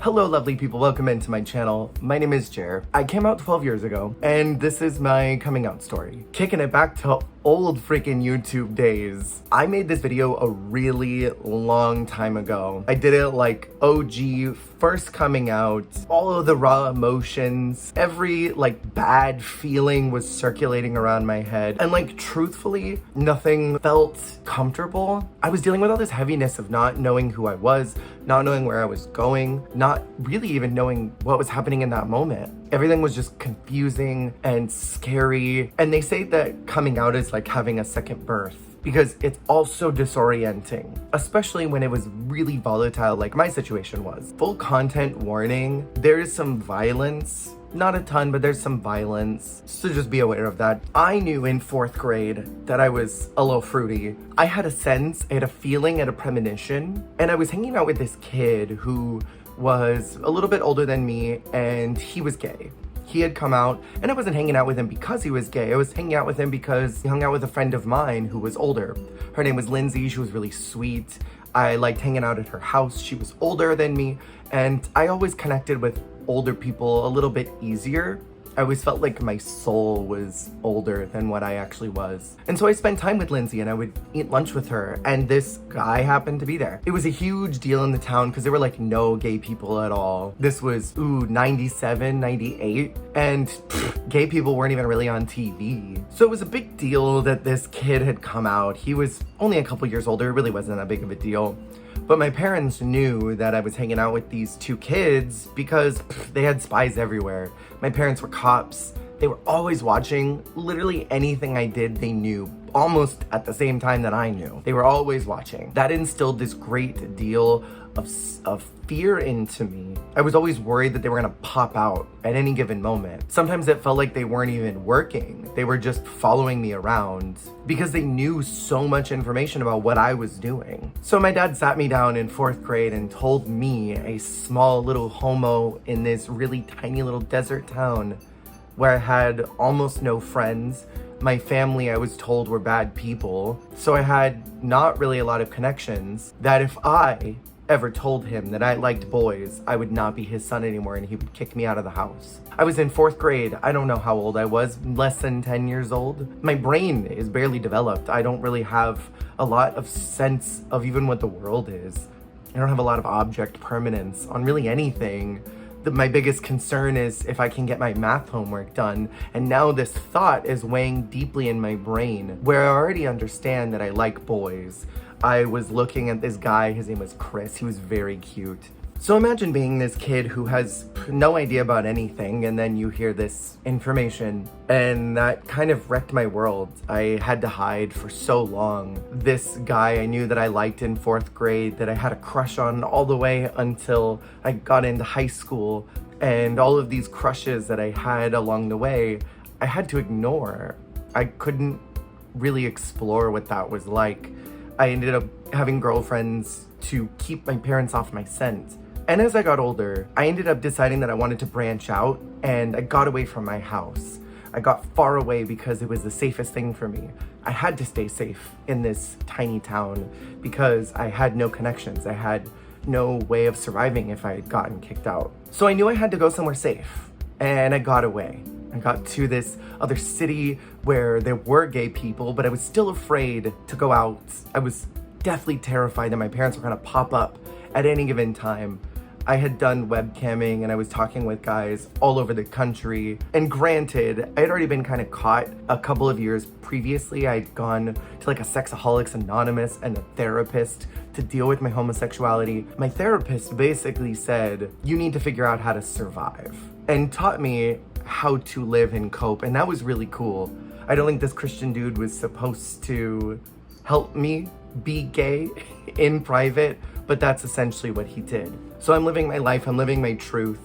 Hello lovely people, welcome into my channel. My name is Jer. I came out 12 years ago, and this is my coming out story. Kicking it back to old freaking YouTube days. I made this video a really long time ago. I did it like OG, first coming out, all of the raw emotions, every like bad feeling was circulating around my head. And like truthfully, nothing felt comfortable. I was dealing with all this heaviness of not knowing who I was, not knowing where I was going, not really even knowing what was happening in that moment. Everything was just confusing and scary. And they say that coming out is like having a second birth because it's also disorienting, especially when it was really volatile like my situation was. Full content warning, there is some violence. Not a ton, but there's some violence, so just be aware of that. I knew in 4th grade that I was a little fruity. I had a sense, I had a feeling, I had a premonition, and I was hanging out with this kid who was a little bit older than me, and he was gay. He had come out, and I wasn't hanging out with him because he was gay. I was hanging out with him because he hung out with a friend of mine who was older. Her name was Lindsay. She was really sweet. I liked hanging out at her house. She was older than me, and I always connected with older people a little bit easier. I always felt like my soul was older than what I actually was. And so I spent time with Lindsay and I would eat lunch with her, and this guy happened to be there. It was a huge deal in the town because there were like no gay people at all. This was, 97, 98, and gay people weren't even really on TV. So it was a big deal that this kid had come out. He was only a couple years older, it really wasn't that big of a deal. But my parents knew that I was hanging out with these two kids because they had spies everywhere. My parents were cops. They were always watching. Literally anything I did, they knew almost at the same time that I knew. They were always watching. That instilled this great deal of fear into me. I was always worried that they were gonna pop out at any given moment. Sometimes it felt like they weren't even working. They were just following me around because they knew so much information about what I was doing. So my dad sat me down in 4th grade and told me, a small little homo in this really tiny little desert town where I had almost no friends. My family, I was told, were bad people. So I had not really a lot of connections, that if I ever told him that I liked boys, I would not be his son anymore and he would kick me out of the house. I was in 4th grade. I don't know how old I was, less than 10 years old. My brain is barely developed. I don't really have a lot of sense of even what the world is. I don't have a lot of object permanence on really anything. My biggest concern is if I can get my math homework done. And now this thought is weighing deeply in my brain, where I already understand that I like boys. I was looking at this guy, his name was Chris, he was very cute. So imagine being this kid who has no idea about anything, and then you hear this information, and that kind of wrecked my world. I had to hide for so long. This guy I knew that I liked in 4th grade, that I had a crush on all the way until I got into high school, and all of these crushes that I had along the way, I had to ignore. I couldn't really explore what that was like. I ended up having girlfriends to keep my parents off my scent. And as I got older, I ended up deciding that I wanted to branch out, and I got away from my house. I got far away because it was the safest thing for me. I had to stay safe in this tiny town because I had no connections. I had no way of surviving if I had gotten kicked out. So I knew I had to go somewhere safe, and I got away. I got to this other city where there were gay people, but I was still afraid to go out. I was deathly terrified that my parents were gonna pop up at any given time. I had done webcamming and I was talking with guys all over the country. And granted, I had already been kind of caught a couple of years previously. I'd gone to like a Sexaholics Anonymous and a therapist to deal with my homosexuality. My therapist basically said, you need to figure out how to survive, and taught me how to live and cope, and that was really cool. I don't think this Christian dude was supposed to help me be gay in private, but that's essentially what he did. So I'm living my life, I'm living my truth,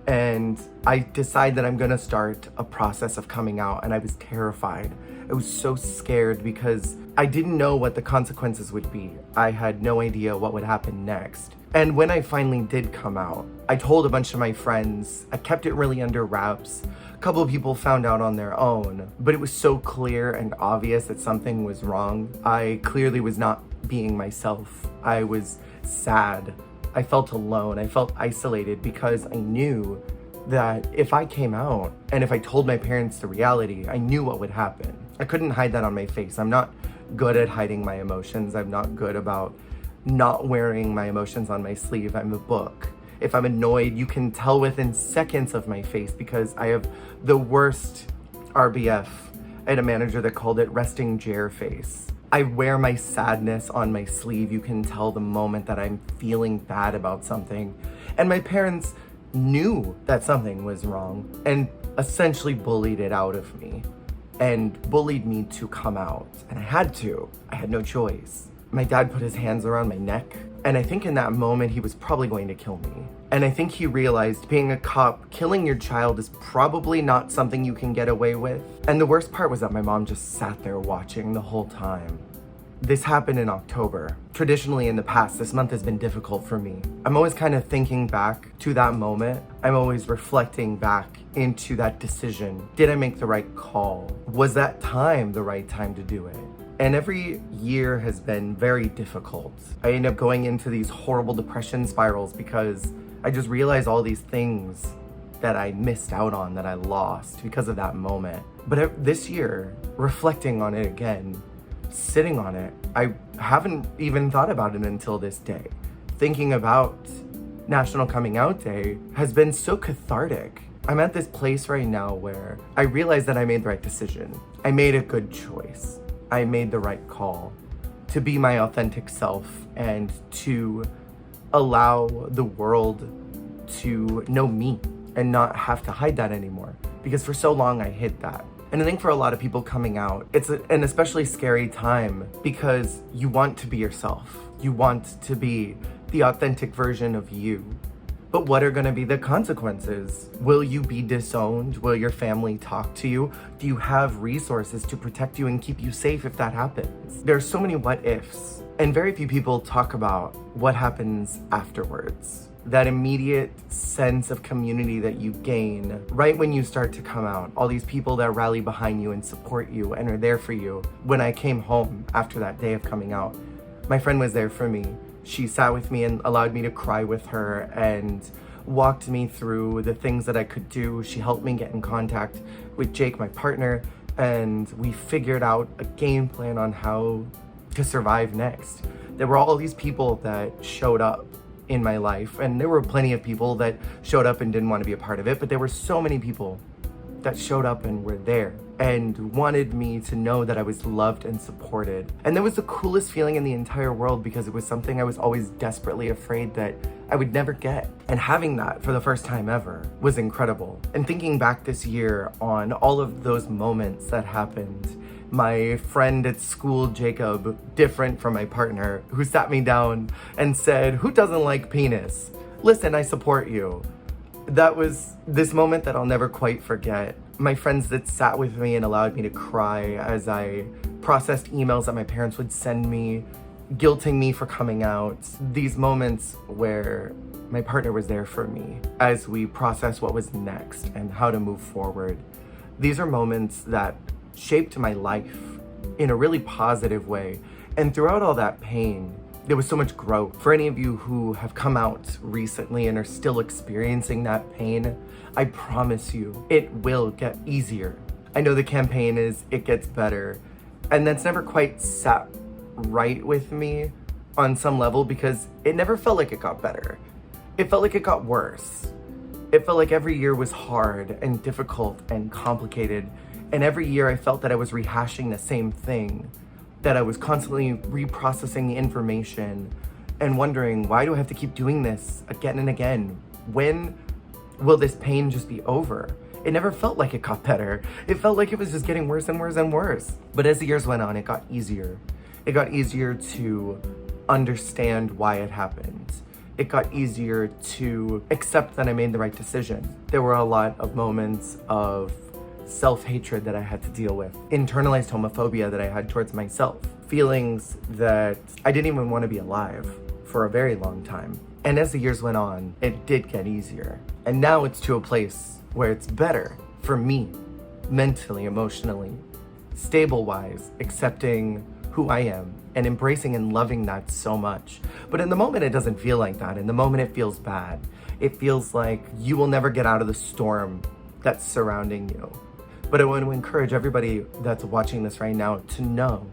and I decide that I'm gonna start a process of coming out, and I was terrified. I was so scared because I didn't know what the consequences would be. I had no idea what would happen next. And when I finally did come out, I told a bunch of my friends. I kept it really under wraps. A couple of people found out on their own, but it was so clear and obvious that something was wrong. I clearly was not being myself. I was sad. I felt alone. I felt isolated because I knew that if I came out and if I told my parents the reality, I knew what would happen. I couldn't hide that on my face. I'm not good at hiding my emotions. I'm not good about not wearing my emotions on my sleeve. I'm a book. If I'm annoyed, you can tell within seconds of my face because I have the worst RBF. I had a manager that called it resting Jer face. I wear my sadness on my sleeve. You can tell the moment that I'm feeling bad about something. And my parents knew that something was wrong and essentially bullied it out of me and bullied me to come out. And I had to. I had no choice. My dad put his hands around my neck, and I think in that moment he was probably going to kill me. And I think he realized being a cop, killing your child is probably not something you can get away with. And the worst part was that my mom just sat there watching the whole time. This happened in October. Traditionally in the past, this month has been difficult for me. I'm always kind of thinking back to that moment. I'm always reflecting back into that decision. Did I make the right call? Was that time the right time to do it? And every year has been very difficult. I end up going into these horrible depression spirals because I just realize all these things that I missed out on, that I lost because of that moment. But this year, reflecting on it again, sitting on it, I haven't even thought about it until this day. Thinking about National Coming Out Day has been so cathartic. I'm at this place right now where I realize that I made the right decision. I made a good choice. I made the right call to be my authentic self and to allow the world to know me and not have to hide that anymore. Because for so long I hid that. And I think for a lot of people coming out, it's an especially scary time because you want to be yourself. You want to be the authentic version of you. But what are gonna be the consequences? Will you be disowned? Will your family talk to you? Do you have resources to protect you and keep you safe if that happens? There are so many what ifs, and very few people talk about what happens afterwards. That immediate sense of community that you gain right when you start to come out. All these people that rally behind you and support you and are there for you. When I came home after that day of coming out, my friend was there for me. She sat with me and allowed me to cry with her and walked me through the things that I could do. She helped me get in contact with Jake, my partner, and we figured out a game plan on how to survive next. There were all these people that showed up in my life, and there were plenty of people that showed up and didn't want to be a part of it, but there were so many people that showed up and were there and wanted me to know that I was loved and supported. And that was the coolest feeling in the entire world because it was something I was always desperately afraid that I would never get. And having that for the first time ever was incredible. And thinking back this year on all of those moments that happened, my friend at school, Jacob, different from my partner, who sat me down and said, "Who doesn't like penis? Listen, I support you." That was this moment that I'll never quite forget. My friends that sat with me and allowed me to cry as I processed emails that my parents would send me, guilting me for coming out. These moments where my partner was there for me as we processed what was next and how to move forward. These are moments that shaped my life in a really positive way. And throughout all that pain, there was so much growth. For any of you who have come out recently and are still experiencing that pain, I promise you, it will get easier. I know the campaign is, it gets better. And that's never quite sat right with me on some level because it never felt like it got better. It felt like it got worse. It felt like every year was hard and difficult and complicated. And every year I felt that I was rehashing the same thing, that I was constantly reprocessing the information and wondering, why do I have to keep doing this again and again? When will this pain just be over? It never felt like it got better. It felt like it was just getting worse and worse and worse. But as the years went on, it got easier. It got easier to understand why it happened. It got easier to accept that I made the right decision. There were a lot of moments of self-hatred that I had to deal with, internalized homophobia that I had towards myself, feelings that I didn't even want to be alive for a very long time. And as the years went on, it did get easier. And now it's to a place where it's better for me, mentally, emotionally, stable-wise, accepting who who I am and embracing and loving that so much. But in the moment, it doesn't feel like that. In the moment, it feels bad. It feels like you will never get out of the storm that's surrounding you. But I want to encourage everybody that's watching this right now to know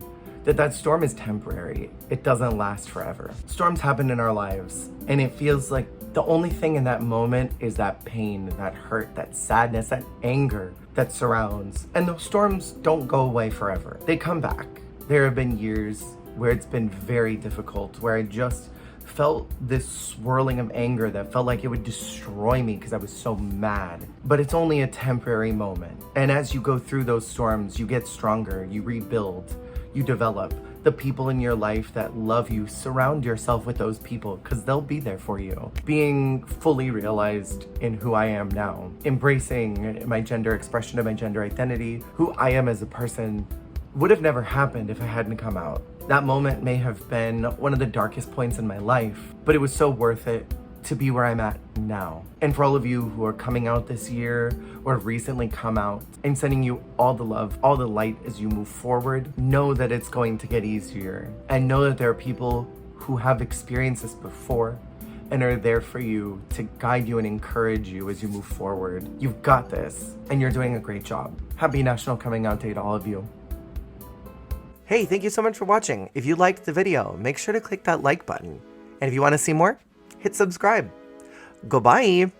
that that storm is temporary. It doesn't last forever. Storms happen in our lives, and it feels like the only thing in that moment is that pain, that hurt, that sadness, that anger that surrounds. And those storms don't go away forever. They come back. There have been years where it's been very difficult, where I just felt this swirling of anger that felt like it would destroy me because I was so mad. But it's only a temporary moment. And as you go through those storms, you get stronger, you rebuild, you develop. The people in your life that love you, surround yourself with those people because they'll be there for you. Being fully realized in who I am now, embracing my gender expression of my gender identity, who I am as a person, would have never happened if I hadn't come out. That moment may have been one of the darkest points in my life, but it was so worth it to be where I'm at now. And for all of you who are coming out this year or have recently come out, I'm sending you all the love, all the light as you move forward. Know that it's going to get easier, and know that there are people who have experienced this before and are there for you to guide you and encourage you as you move forward. You've got this, and you're doing a great job. Happy National Coming Out Day to all of you. Hey, thank you so much for watching. If you liked the video, make sure to click that like button. And if you want to see more, hit subscribe. Goodbye.